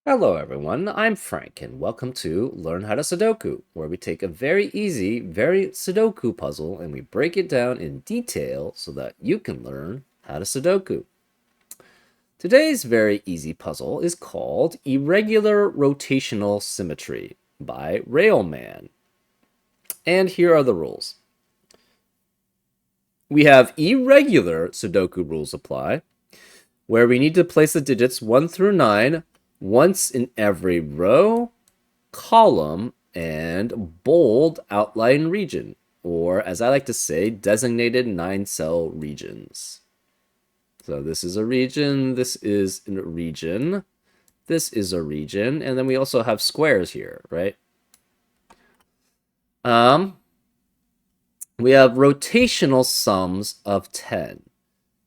Hello everyone, I'm Frank and welcome to Learn How to Sudoku, where we take a very easy, very Sudoku puzzle and we break it down in detail so that you can learn how to Sudoku. Today's very easy puzzle is called Irregular Rotational Symmetry by Railman. And here are the rules. We have irregular Sudoku rules apply, where we need to place the digits 1 through 9 once in every row, column, and bold outline region, or as I like to say, designated 9-cell regions. So this is a region, this is a region, this is a region, and then we also have squares here, right? We have rotational sums of 10,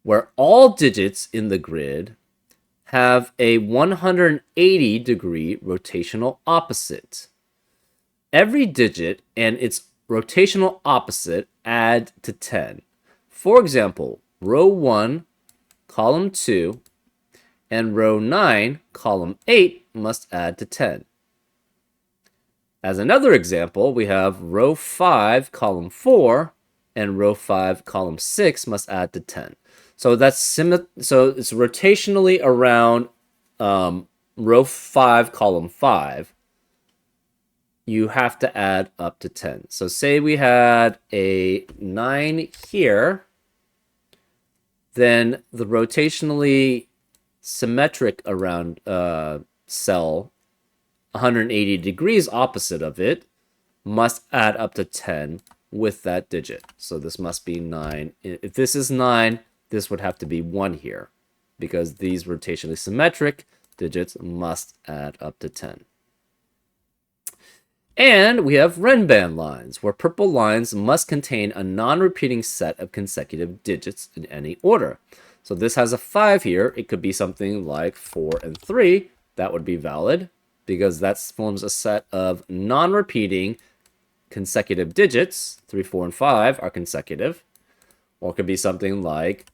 where all digits in the grid have a 180-degree rotational opposite. Every digit and its rotational opposite add to 10. For example, row 1, column 2, and row 9, column 8 must add to 10. As another example, we have row 5, column 4, and row 5, column 6 must add to 10. So that's so it's rotationally around row 5, column 5. You have to add up to 10. So say we had a 9 here, then the rotationally symmetric around cell 180 degrees opposite of it must add up to 10 with that digit. So this must be 9. If this is 9, this would have to be 1 here because these rotationally symmetric digits must add up to 10. And we have Renban lines, where purple lines must contain a non-repeating set of consecutive digits in any order. So this has a 5 here. It could be something like 4 and 3. That would be valid because that forms a set of non-repeating consecutive digits. 3, 4, and 5 are consecutive. Or it could be something like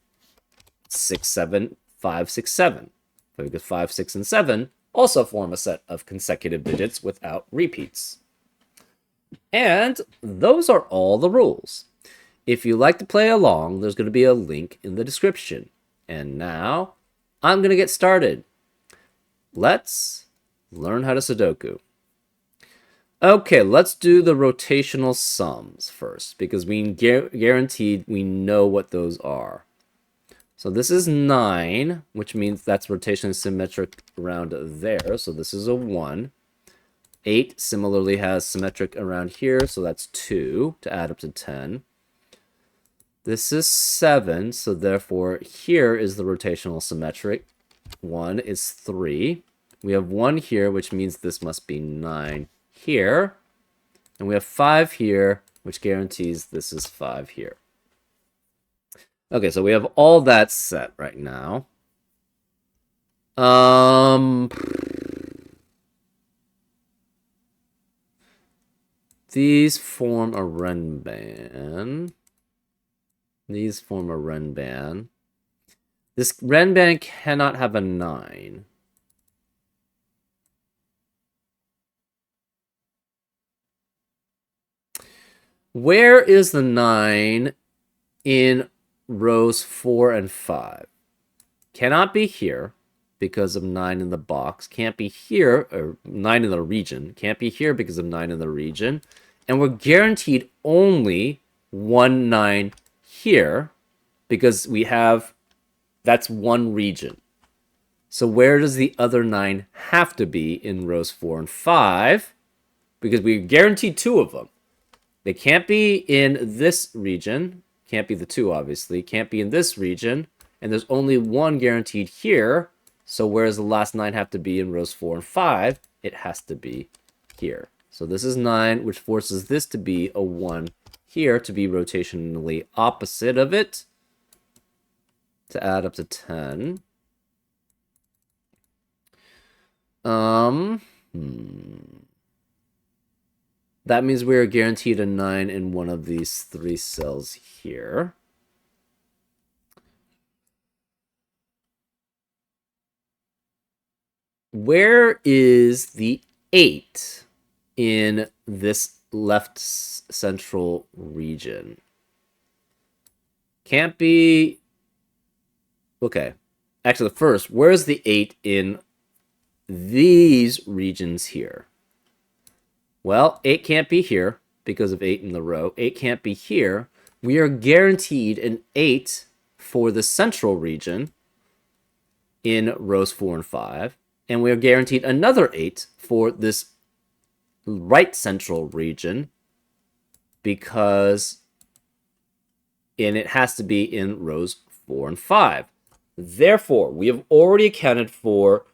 6, 7, 5, 6, 7. Because 5, 6, and 7 also form a set of consecutive digits without repeats. And those are all the rules. If you like to play along, there's going to be a link in the description. And now, I'm going to get started. Let's learn how to Sudoku. Okay, let's do the rotational sums first, because we guaranteed we know what those are. So this is 9, which means that's rotationally symmetric around there. So this is a 1. 8 similarly has symmetric around here, so that's 2 to add up to 10. This is 7, so therefore here is the rotational symmetric. 1 is 3. We have 1 here, which means this must be 9 here. And we have 5 here, which guarantees this is 5 here. Okay, so we have all that set right now. These form a Renban. These form a Renban. This Renban cannot have a 9. Where is the 9 in rows 4 and 5? Cannot be here because of 9 in the box. Can't be here, or 9 in the region. Can't be here because of 9 in the region. And we're guaranteed only 1 9 here because we have, that's one region. So where does the other 9 have to be in rows 4 and 5? Because we guaranteed 2 of them. They can't be in this region. Can't be the 2, obviously. Can't be in this region. And there's only 1 guaranteed here. So where does the last 9 have to be in rows 4 and 5? It has to be here. So this is 9, which forces this to be a 1 here to be rotationally opposite of it to add up to 10. That means we are guaranteed a 9 in one of these 3 cells here. where is the 8 in this left central region? Can't be... Okay. Actually, first, where's the 8 in these regions here? Well, 8 can't be here because of 8 in the row. 8 can't be here. We are guaranteed an 8 for the central region in rows 4 and 5. And we are guaranteed another 8 for this right central region because and it has to be in rows 4 and 5. Therefore, we have already accounted for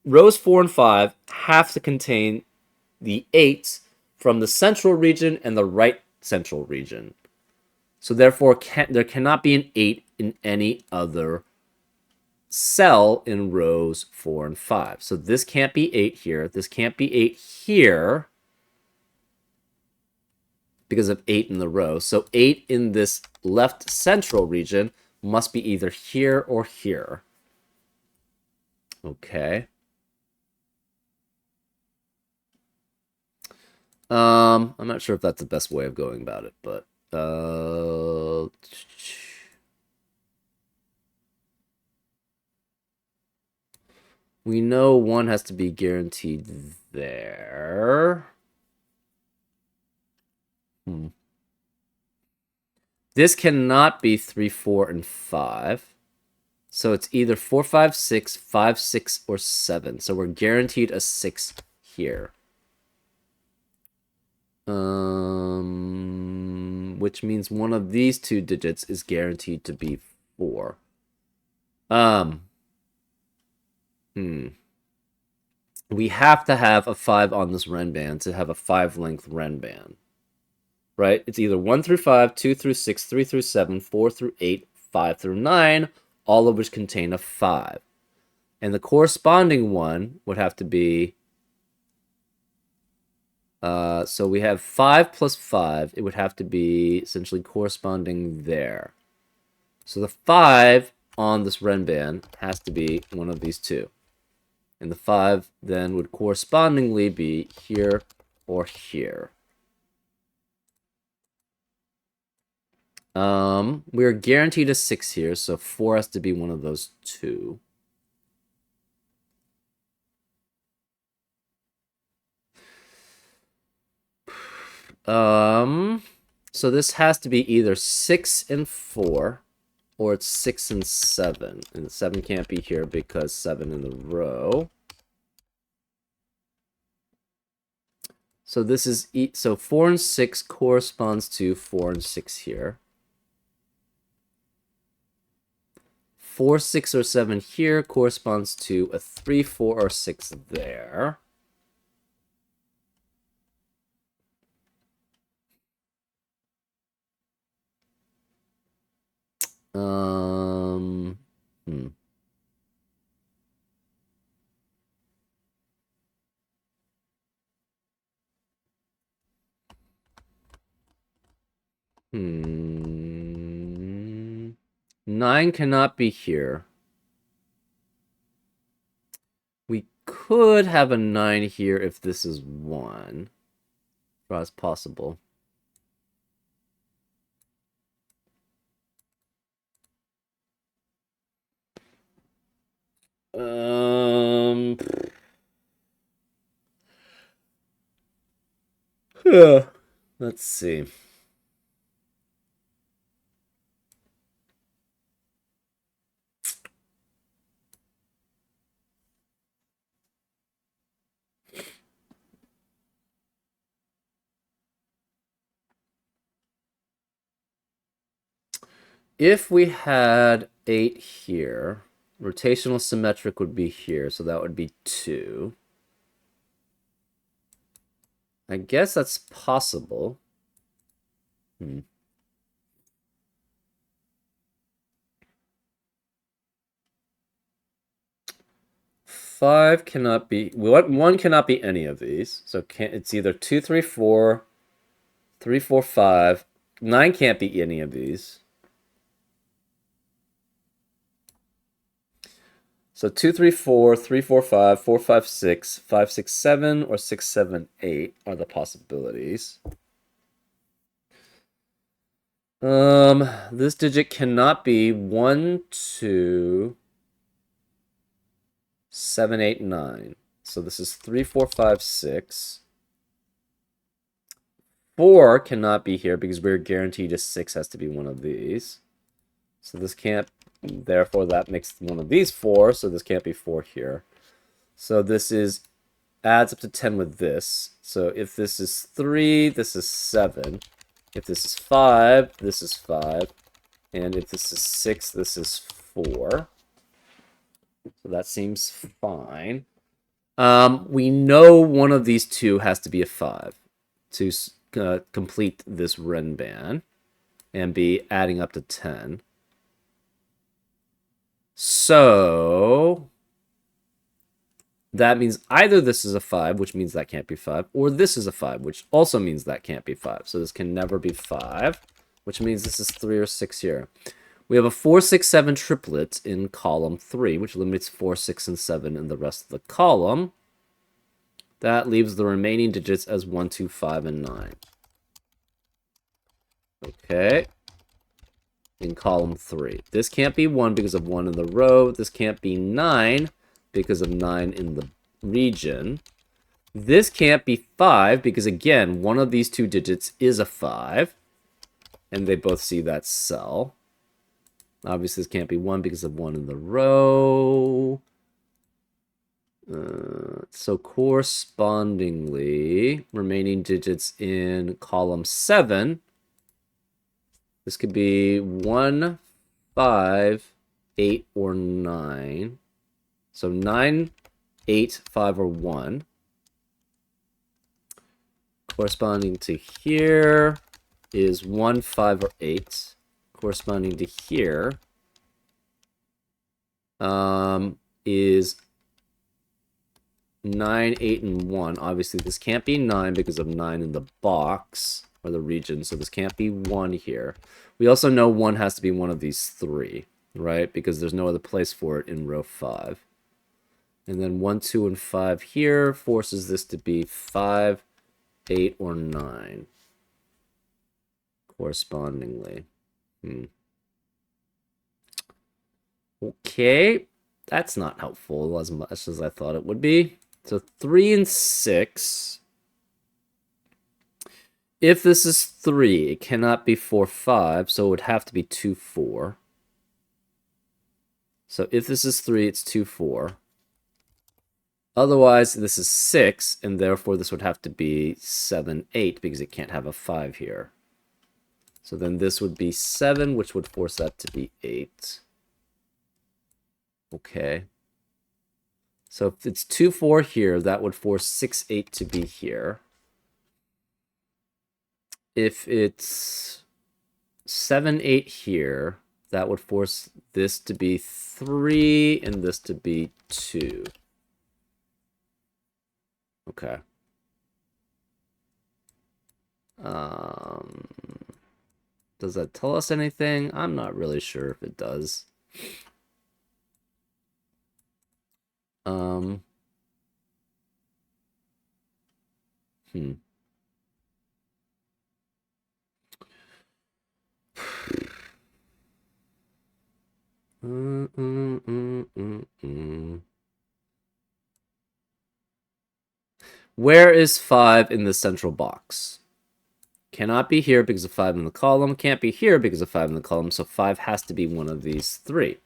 rows 4 and 5 have to contain the 8 from the central region and the right central region. So therefore, there cannot be an 8 in any other cell in rows 4 and 5. So this can't be 8 here. This can't be 8 here because of 8 in the row. So 8 in this left central region must be either here or here. Okay. I'm not sure if that's the best way of going about it, but we know 1 has to be guaranteed there. This cannot be 3, 4, and 5. So it's either 4, 5, 6, 5, 6, or 7. So we're guaranteed a 6 here. Which means one of these two digits is guaranteed to be 4. We have to have a 5 on this Renban to have a 5-length Renban. Right? It's either 1 through 5, 2 through 6, 3 through 7, 4 through 8, 5 through 9, all of which contain a 5. And the corresponding one would have to be... so we have 5 plus 5. It would have to be essentially corresponding there. So the 5 on this Renban has to be one of these two. And the 5 then would correspondingly be here or here. We're guaranteed a 6 here, so 4 has to be one of those two. So this has to be either 6 and 4, or it's 6 and 7. And 7 can't be here because 7 in the row. So this is so 4 and 6 corresponds to 4 and 6 here. 4, 6, or 7 here corresponds to a 3, 4, or 6 there. Nine cannot be here. We could have a 9 here if this is 1. That's possible. Let's see. If we had 8 here, rotational symmetric would be here, so that would be 2. I guess that's possible. 5 cannot be... 1 cannot be any of these. So it's either 2, 3, 4, 3, 4, 5. 9 can't be any of these. So 2, 3, 4, 3, 4, 5, 4, 5, 6, 5, 6, 7, or 6, 7, 8 are the possibilities. This digit cannot be 1, 2, 7, 8, 9. So this is 3, 4, 5, 6. 4 cannot be here because we're guaranteed a 6 has to be one of these. So this can't, therefore that makes one of these 4, so this can't be 4 here. So this is, adds up to 10 with this. So if this is 3, this is 7. If this is 5, this is 5. And if this is 6, this is 4. So that seems fine. We know one of these two has to be a 5 to complete this Renban and be adding up to 10. So that means either this is a 5, which means that can't be 5, or this is a 5, which also means that can't be 5. So this can never be 5, which means this is 3 or 6 here. We have a 4, 6, 7 triplet in column 3, which eliminates 4, 6, and 7 in the rest of the column. That leaves the remaining digits as 1, 2, 5, and 9. Okay. In column 3. This can't be 1 because of 1 in the row. This can't be 9 because of 9 in the region. This can't be 5 because, again, one of these two digits is a 5. And they both see that cell. Obviously, this can't be 1 because of 1 in the row. So correspondingly, remaining digits in column 7. This could be 1, 5, 8, or 9. So 9, 8, 5, or 1. Corresponding to here is 1, 5, or 8. Corresponding to here is 9, 8, and 1. Obviously, this can't be 9 because of 9 in the box or the region, so this can't be 1 here. We also know 1 has to be one of these 3, right? Because there's no other place for it in row 5. And then 1, 2, and 5 here forces this to be 5, 8, or 9. Correspondingly. Okay, that's not helpful as much as I thought it would be. So 3 and 6. If this is 3, it cannot be 4, 5, so it would have to be 2, 4. So if this is 3, it's 2, 4. Otherwise, this is 6, and therefore this would have to be 7, 8, because it can't have a 5 here. So then this would be 7, which would force that to be 8. Okay. So if it's 2, 4 here, that would force 6, 8 to be here. If it's 7, 8 here, that would force this to be 3 and this to be 2. Okay. Does that tell us anything? I'm not really sure if it does. Where is 5 in the central box? Cannot be here because of 5 in the column. Can't be here because of 5 in the column. So 5 has to be one of these 3.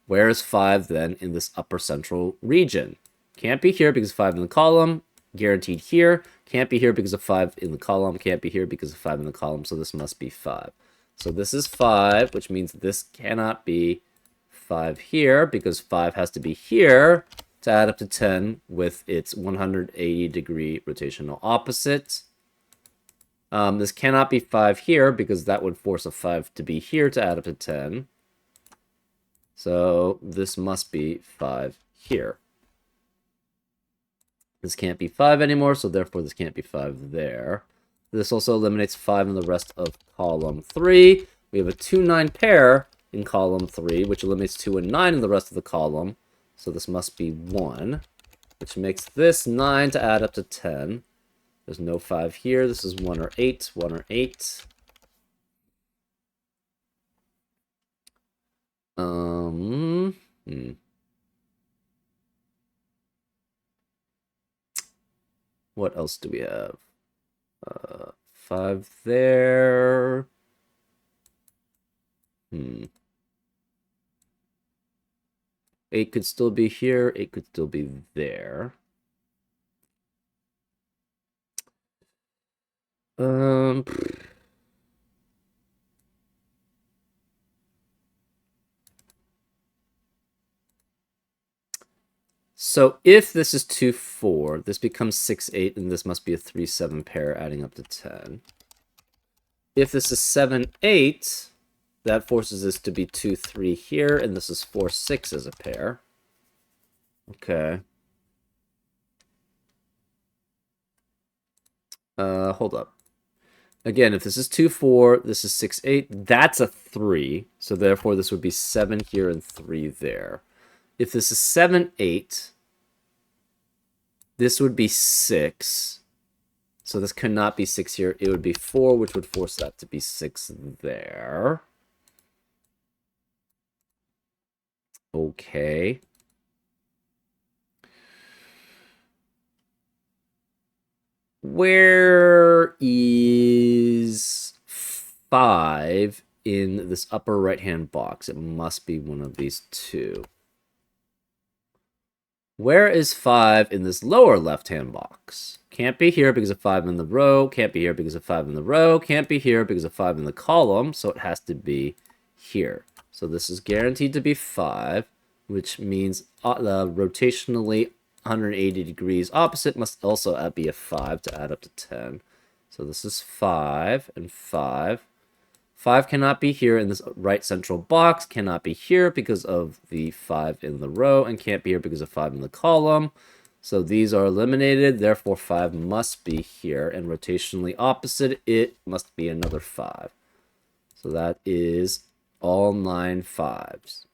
Where is 5 then in this upper central region? Can't be here because of 5 in the column. Guaranteed here. Can't be here because of 5 in the column. Can't be here because of 5 in the column. So this must be 5. So this is 5, which means this cannot be 5 here because 5 has to be here to add up to 10 with its 180-degree rotational opposite. This cannot be 5 here because that would force a 5 to be here to add up to 10. So this must be 5 here. This can't be 5 anymore, so therefore this can't be 5 there. This also eliminates 5 in the rest of column 3. We have a 2, 9 pair in column 3, which eliminates 2 and 9 in the rest of the column. So this must be 1, which makes this 9 to add up to 10. There's no 5 here. This is 1 or 8, 1 or 8. What else do we have? 5 there. 8 could still be here. 8 could still be there. So if this is 2, 4, this becomes 6, 8, and this must be a 3, 7 pair adding up to 10. If this is 7, 8, that forces this to be 2, 3 here, and this is 4, 6 as a pair. Okay. Hold up. Again, if this is 2, 4, this is 6, 8, that's a 3. So therefore, this would be 7 here and 3 there. If this is 7, 8, this would be 6. So this could not be 6 here. It would be 4, which would force that to be 6 there. Okay. Where is 5 in this upper right-hand box? It must be one of these two. Where is 5 in this lower left-hand box? Can't be here because of 5 in the row. Can't be here because of 5 in the row. Can't be here because of 5 in the column. So it has to be here. So this is guaranteed to be 5, which means the rotationally 180 degrees opposite must also be a 5 to add up to 10. So this is 5 and 5. 5 cannot be here in this right central box, cannot be here because of the 5 in the row, and can't be here because of 5 in the column. So these are eliminated, therefore 5 must be here, and rotationally opposite, it must be another 5. So that is all 9 5s.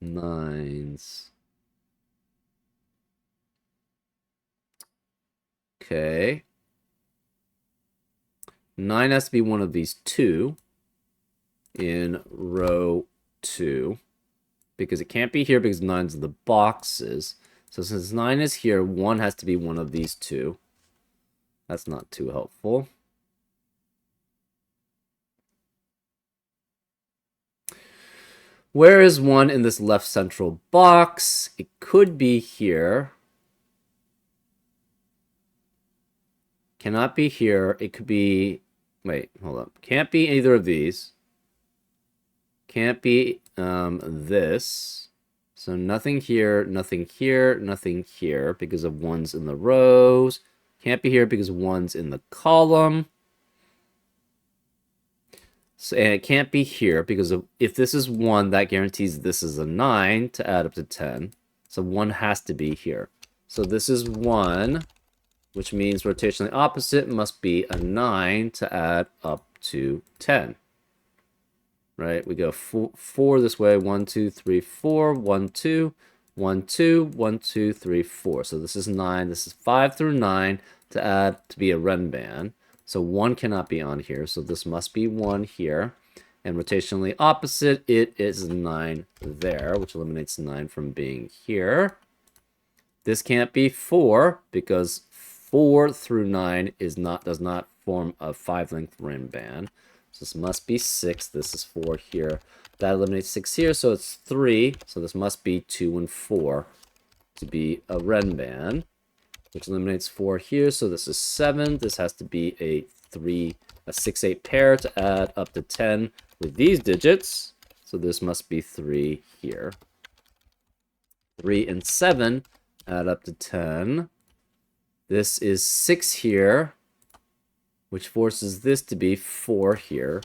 Nines. Okay. 9 has to be one of these two in row 2. Because it can't be here because 9's in the boxes. So since 9 is here, 1 has to be one of these two. That's not too helpful. Where is 1 in this left central box? It could be here. Cannot be here. It could be... Wait, hold up. Can't be either of these. Can't be this. So nothing here, nothing here, nothing here because of 1's in the rows. Can't be here because 1's in the column. So, and it can't be here because of, if this is 1, that guarantees this is a 9 to add up to 10. So 1 has to be here. So this is 1, which means rotationally opposite must be a 9 to add up to 10. Right? We go 4 this way. 1, 2, 3, 4. 1, 2. 1, 2. 1, 2, 3, 4. So this is 9. This is 5 through 9 to add to be a Renban. So 1 cannot be on here, so this must be 1 here. And rotationally opposite, it is 9 there, which eliminates 9 from being here. This can't be 4, because 4 through 9 does not form a 5-length Renban. So this must be 6. This is 4 here. That eliminates 6 here, so it's 3. So this must be 2 and 4 to be a Renban, which eliminates 4 here, so this is 7. This has to be a 6, 8 pair to add up to 10 with these digits. So this must be 3 here. 3 and 7 add up to 10. This is 6 here, which forces this to be 4 here.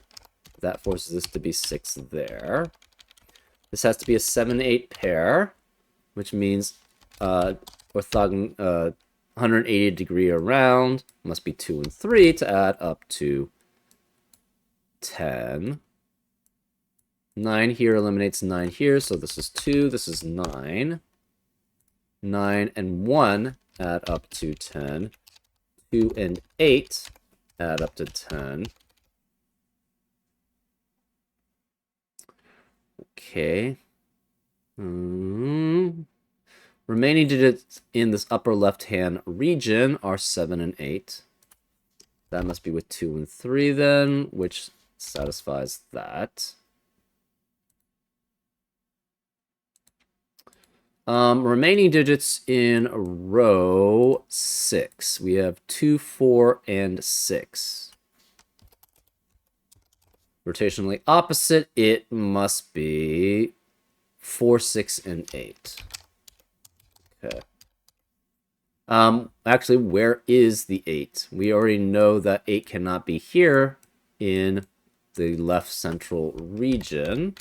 That forces this to be 6 there. This has to be a 7, 8 pair, which means orthogonal 180 degree around must be 2 and 3 to add up to 10. 9 here eliminates 9 here, so this is 2, this is 9. 9 and 1 add up to 10. 2 and 8 add up to 10. Okay. Remaining digits in this upper left-hand region are 7 and 8. That must be with 2 and 3 then, which satisfies that. Remaining digits in row 6. We have 2, 4, and 6. Rotationally opposite, it must be 4, 6, and 8. Okay. Actually, where is the 8? We already know that 8 cannot be here in the left central region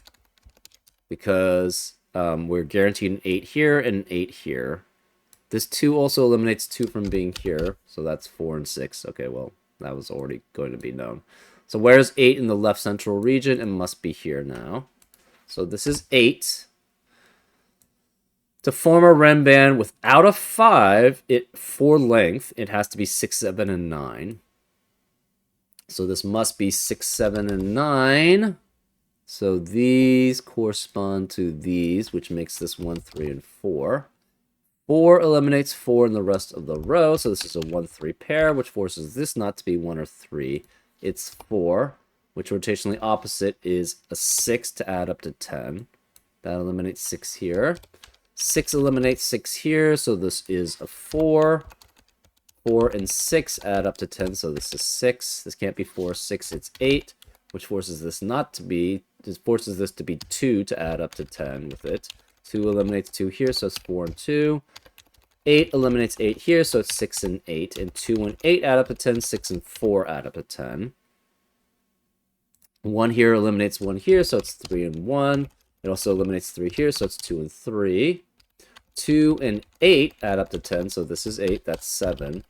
because we're guaranteed an 8 here and an 8 here. This 2 also eliminates 2 from being here, so that's 4 and 6. Okay, well, that was already going to be known. So where's 8 in the left central region? It must be here now. So this is 8. To form a rem band without a 5, for length, it has to be 6, 7, and 9. So this must be 6, 7, and 9. So these correspond to these, which makes this 1, 3, and 4. 4 eliminates 4 in the rest of the row, so this is a 1, 3 pair, which forces this not to be 1 or 3. It's 4, which rotationally opposite is a 6 to add up to 10. That eliminates 6 here. 6 eliminates 6 here, so this is a 4. 4 and 6 add up to 10, so this is 6. This can't be 4, 6, it's 8, which forces this not to be, forces this to be 2 to add up to 10 with it. 2 eliminates 2 here, so it's 4 and 2. 8 eliminates 8 here, so it's 6 and 8. And 2 and 8 add up to 10, 6 and 4 add up to 10. 1 here eliminates 1 here, so it's 3 and 1. It also eliminates 3 here, so it's 2 and 3. 2 and 8 add up to 10, so this is 8, that's 7.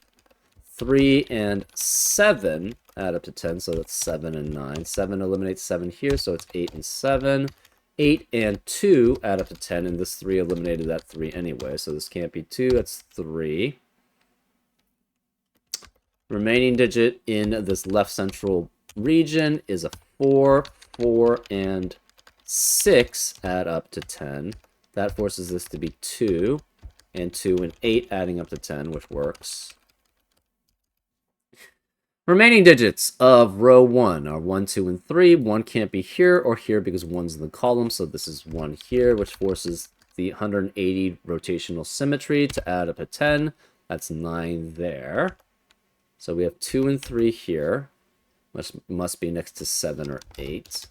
3 and 7 add up to 10, so that's 7 and 9. 7 eliminates 7 here, so it's 8 and 7. 8 and 2 add up to 10, and this 3 eliminated that 3 anyway, so this can't be 2, that's 3. Remaining digit in this left central region is a 4. 4 and 6 add up to 10. That forces this to be 2, and 2 and 8 adding up to 10, which works. Remaining digits of row 1 are 1, 2, and 3. 1 can't be here or here because 1's in the column, so this is 1 here, which forces the 180 rotational symmetry to add up to 10. That's 9 there. So we have 2 and 3 here, which must be next to 7 or 8.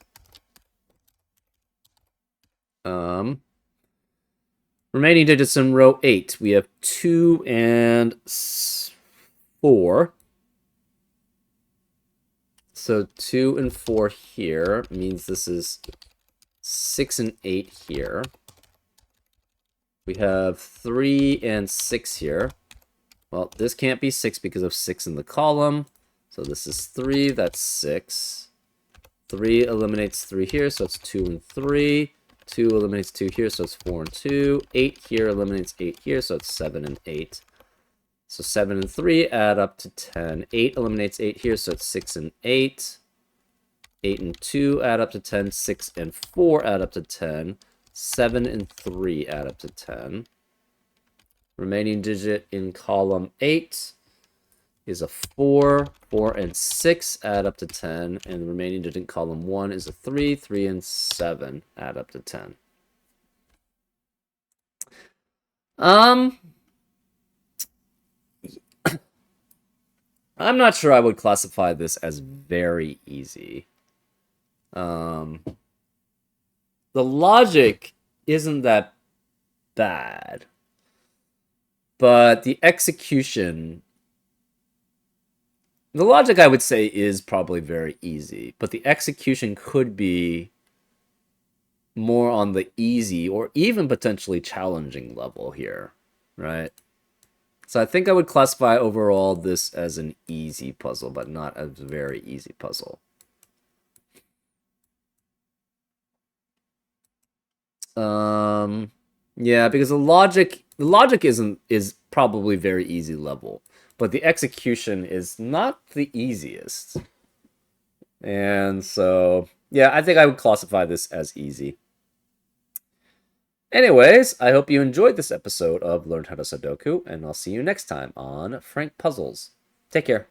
Remaining digits in row 8. We have 2 and 4. So 2 and 4 here means this is 6 and 8 here. We have 3 and 6 here. Well, this can't be 6 because of 6 in the column. So this is 3, that's 6. 3 eliminates 3 here, so it's 2 and 3. 2 eliminates 2 here, so it's 4 and 2. 8 here eliminates 8 here, so it's 7 and 8. So 7 and 3 add up to 10. 8 eliminates 8 here, so it's 6 and 8. 8 and 2 add up to 10. 6 and 4 add up to 10. 7 and 3 add up to 10. Remaining digit in column 8 is a 4. 4 and 6 add up to 10. And the remaining digit in column 1 is a 3. 3 and 7 add up to 10. I'm not sure I would classify this as very easy. The logic isn't that bad, but the execution, the logic I would say is probably very easy, but the execution could be more on the easy or even potentially challenging level here, right? So I think I would classify overall this as an easy puzzle, but not a very easy puzzle. Yeah, because the logic is probably very easy level, but the execution is not the easiest. And so, yeah, I think I would classify this as easy. Anyways, I hope you enjoyed this episode of Learn How to Sudoku, and I'll see you next time on Frank Puzzles. Take care.